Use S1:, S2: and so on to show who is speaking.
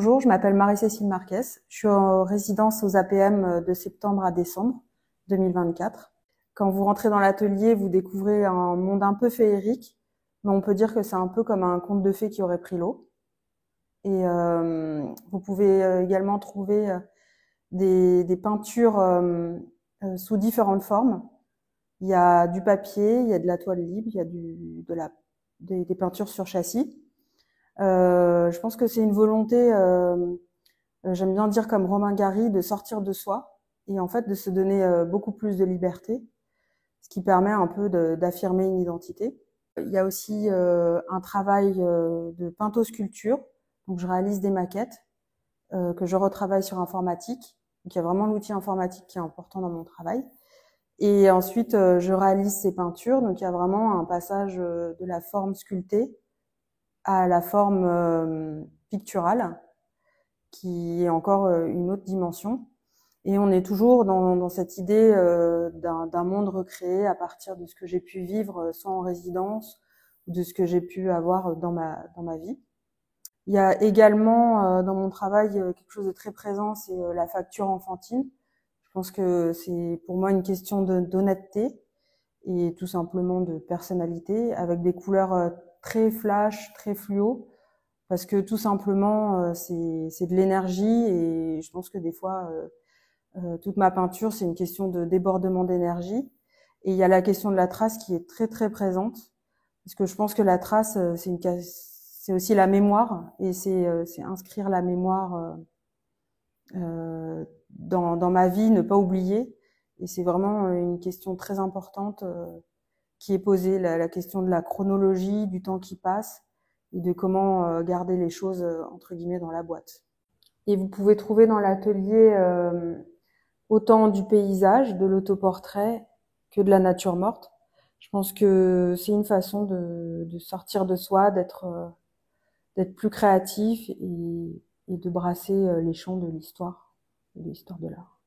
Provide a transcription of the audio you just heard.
S1: Bonjour, je m'appelle Marie-Cécile Marquez. Je suis en résidence aux APM de septembre à décembre 2024. Quand vous rentrez dans l'atelier, vous découvrez un monde un peu féerique, mais on peut dire que c'est un peu comme un conte de fées qui aurait pris l'eau. Et vous pouvez également trouver des peintures sous différentes formes. Il y a du papier, il y a de la toile libre, il y a des peintures sur châssis. Je pense que c'est une volonté, j'aime bien dire comme Romain Gary, de sortir de soi et en fait de se donner beaucoup plus de liberté, ce qui permet un peu d'affirmer une identité. Il y a aussi un travail de peintosculpture, donc je réalise des maquettes que je retravaille sur informatique. Donc il y a vraiment l'outil informatique qui est important dans mon travail. Et ensuite je réalise ces peintures, donc il y a vraiment un passage de la forme sculptée à la forme picturale, qui est encore une autre dimension. Et on est toujours dans cette idée d'un monde recréé à partir de ce que j'ai pu vivre soit en résidence, ou de ce que j'ai pu avoir dans ma vie. Il y a également dans mon travail quelque chose de très présent, c'est la facture enfantine. Je pense que c'est pour moi une question d'honnêteté et tout simplement de personnalité, avec des couleurs très flash, très fluo, parce que tout simplement c'est de l'énergie et je pense que des fois toute ma peinture c'est une question de débordement d'énergie. Et il y a la question de la trace qui est très très présente, parce que je pense que la trace c'est aussi la mémoire, et c'est inscrire la mémoire dans ma vie, ne pas oublier. Et c'est vraiment une question très importante qui est posée, la question de la chronologie, du temps qui passe, et de comment garder les choses entre guillemets dans la boîte. Et vous pouvez trouver dans l'atelier autant du paysage, de l'autoportrait, que de la nature morte. Je pense que c'est une façon de sortir de soi, d'être plus créatif et de brasser les champs de l'histoire et de l'histoire de l'art.